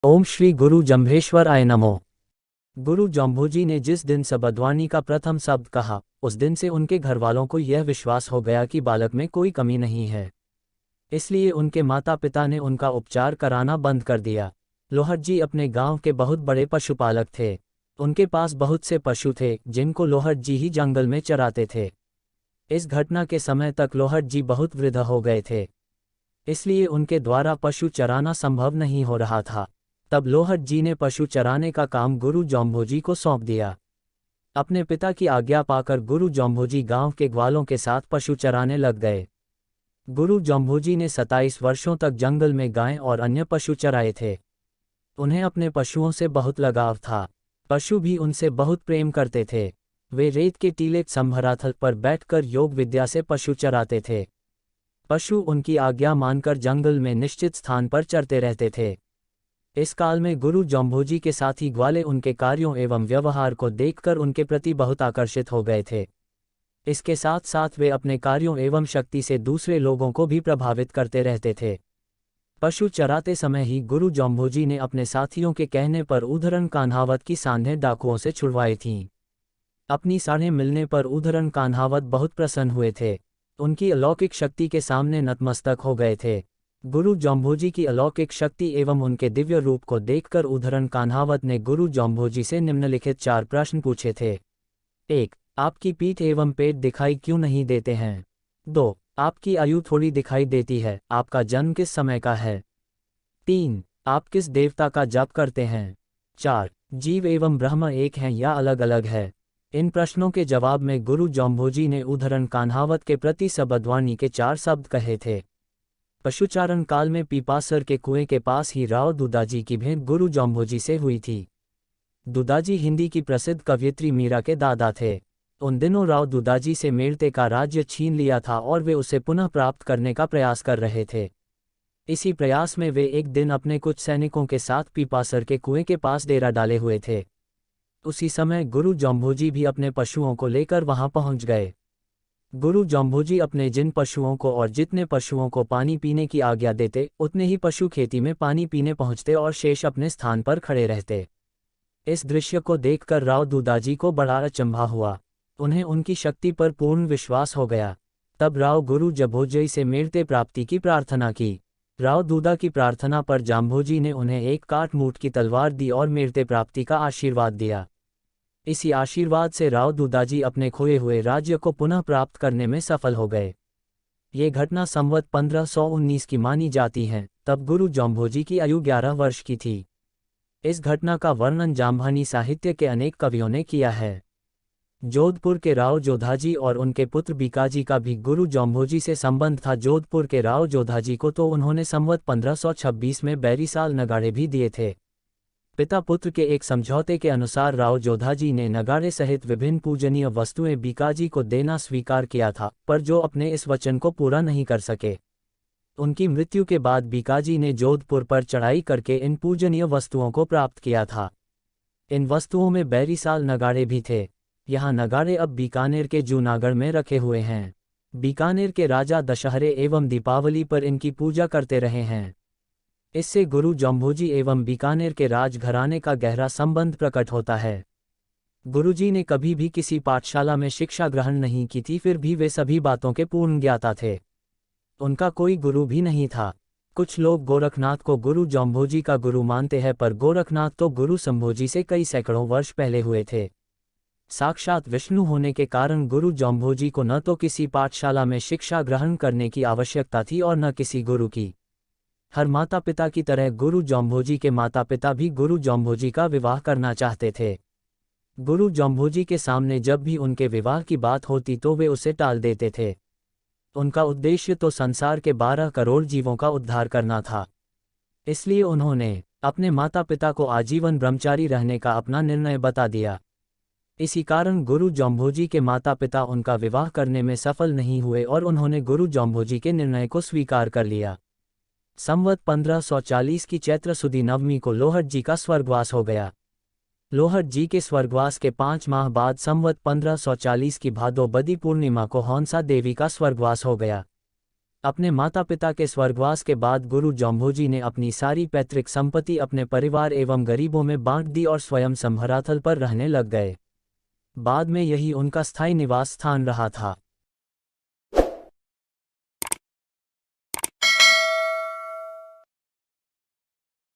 ओम श्री गुरु जम्भेश्वराय नमो। गुरु जम्भोजी ने जिस दिन सबद्वानी का प्रथम शब्द कहा, उस दिन से उनके घरवालों को यह विश्वास हो गया कि बालक में कोई कमी नहीं है। इसलिए उनके माता पिता ने उनका उपचार कराना बंद कर दिया। लोहट जी अपने गांव के बहुत बड़े पशुपालक थे। उनके पास बहुत से पशु थे जिनको लोहट जी ही जंगल में चराते थे। इस घटना के समय तक लोहट जी बहुत वृद्ध हो गए थे, इसलिए उनके द्वारा पशु चराना संभव नहीं हो रहा था। तब लोहट जी ने पशु चराने का काम गुरु जम्भोजी को सौंप दिया। अपने पिता की आज्ञा पाकर गुरु जम्भोजी गांव के ग्वालों के साथ पशु चराने लग गए। गुरु जम्भोजी ने 27 वर्षों तक जंगल में गाय और अन्य पशु चराए थे। उन्हें अपने पशुओं से बहुत लगाव था। पशु भी उनसे बहुत प्रेम करते थे। वे रेत के टीले संभराथल पर बैठकर योग विद्या से पशु चराते थे। पशु उनकी आज्ञा मानकर जंगल में निश्चित स्थान पर चरते रहते थे। इस काल में गुरु जम्भोजी के साथी ग्वाले उनके कार्यों एवं व्यवहार को देखकर उनके प्रति बहुत आकर्षित हो गए थे। इसके साथ साथ वे अपने कार्यों एवं शक्ति से दूसरे लोगों को भी प्रभावित करते रहते थे। पशु चराते समय ही गुरु जम्भोजी ने अपने साथियों के कहने पर उधरन कान्हावत की सांधें डाकुओं से छुड़वाई थीं। अपनी सांधें मिलने पर उधरन कान्हावत बहुत प्रसन्न हुए थे। उनकी अलौकिक शक्ति के सामने नतमस्तक हो गए थे। गुरु जम्भोजी की अलौकिक शक्ति एवं उनके दिव्य रूप को देखकर उधरन कान्हावत ने गुरु जम्भोजी से निम्नलिखित 4 प्रश्न पूछे थे। 1. आपकी पीठ एवं पेट दिखाई क्यों नहीं देते हैं? 2. आपकी आयु थोड़ी दिखाई देती है, आपका जन्म किस समय का है? 3. आप किस देवता का जप करते हैं? 4. जीव एवं ब्रह्म एक हैं या अलग अलग है? इन प्रश्नों के जवाब में गुरु जम्भोजी ने उधरन कान्हावत के प्रति सबद्वानी के 4 शब्द कहे थे। पशुचारण काल में पीपासर के कुएं के पास ही राव दुदाजी की भेंट गुरु जम्भोजी से हुई थी। दुदाजी हिंदी की प्रसिद्ध कवयित्री मीरा के दादा थे। उन दिनों राव दुदाजी से मेड़ते का राज्य छीन लिया था और वे उसे पुनः प्राप्त करने का प्रयास कर रहे थे। इसी प्रयास में वे एक दिन अपने कुछ सैनिकों के साथ पीपासर के कुएं के पास डेरा डाले हुए थे। उसी समय गुरु जम्भोजी भी अपने पशुओं को लेकर वहां पहुंच गए। गुरु जम्भोजी अपने जिन पशुओं को और जितने पशुओं को पानी पीने की आज्ञा देते, उतने ही पशु खेती में पानी पीने पहुंचते और शेष अपने स्थान पर खड़े रहते। इस दृश्य को देखकर राव दुदाजी को बड़ा अचंभा हुआ। उन्हें उनकी शक्ति पर पूर्ण विश्वास हो गया। तब राव गुरु जम्भोजी से मेड़ते प्राप्ति की प्रार्थना की। राव दूदा की प्रार्थना पर जम्भोजी ने उन्हें एक काटमूट की तलवार दी और मेड़ते प्राप्ति का आशीर्वाद दिया। इसी आशीर्वाद से राव दुदाजी अपने खोए हुए राज्य को पुनः प्राप्त करने में सफल हो गए। ये घटना संवत 1519 की मानी जाती है। तब गुरु जम्भोजी की आयु 11 वर्ष की थी। इस घटना का वर्णन जाम्भानी साहित्य के अनेक कवियों ने किया है। जोधपुर के राव जोधाजी और उनके पुत्र बीकाजी का भी गुरु जम्भोजी से संबंध था। जोधपुर के राव जोधाजी को तो उन्होंने संवत 1526 में बैरीसाल नगाड़े भी दिए थे। पिता पुत्र के एक समझौते के अनुसार राव जोधाजी ने नगाड़े सहित विभिन्न पूजनीय वस्तुएं बीकाजी को देना स्वीकार किया था, पर जो अपने इस वचन को पूरा नहीं कर सके। उनकी मृत्यु के बाद बीकाजी ने जोधपुर पर चढ़ाई करके इन पूजनीय वस्तुओं को प्राप्त किया था। इन वस्तुओं में बैरीसाल नगाड़े भी थे। यहाँ नगाड़े अब बीकानेर के जूनागढ़ में रखे हुए हैं। बीकानेर के राजा दशहरे एवं दीपावली पर इनकी पूजा करते रहे हैं। इससे गुरु जम्भोजी एवं बीकानेर के राजघराने का गहरा संबंध प्रकट होता है। गुरुजी ने कभी भी किसी पाठशाला में शिक्षा ग्रहण नहीं की थी, फिर भी वे सभी बातों के पूर्ण ज्ञाता थे। उनका कोई गुरु भी नहीं था। कुछ लोग गोरखनाथ को गुरु जम्भोजी का गुरु मानते हैं, पर गोरखनाथ तो गुरु शंभोजी से कई सैकड़ों वर्ष पहले हुए थे। साक्षात विष्णु होने के कारण गुरु जम्भोजी को न तो किसी पाठशाला में शिक्षा ग्रहण करने की आवश्यकता थी और न किसी गुरु की। हर माता पिता की तरह गुरु जम्भोजी के माता पिता भी गुरु जम्भोजी का विवाह करना चाहते थे। गुरु जम्भोजी के सामने जब भी उनके विवाह की बात होती तो वे उसे टाल देते थे। उनका उद्देश्य तो संसार के 12 करोड़ जीवों का उद्धार करना था। इसलिए उन्होंने अपने माता पिता को आजीवन ब्रह्मचारी रहने का अपना निर्णय बता दिया। इसी कारण गुरु जम्भोजी के माता पिता उनका विवाह करने में सफल नहीं हुए और उन्होंने गुरु जम्भोजी के निर्णय को स्वीकार कर लिया। संवत 1540 की चैत्र सुदी नवमी को लोहट जी का स्वर्गवास हो गया। लोहट जी के स्वर्गवास के 5 माह बाद संवत 1540 की भादो बदी पूर्णिमा को हौंसा देवी का स्वर्गवास हो गया। अपने माता पिता के स्वर्गवास के बाद गुरु जम्भोजी ने अपनी सारी पैतृक संपत्ति अपने परिवार एवं गरीबों में बांट दी और स्वयं समभराथल पर रहने लग गए। बाद में यही उनका स्थायी निवास स्थान रहा था।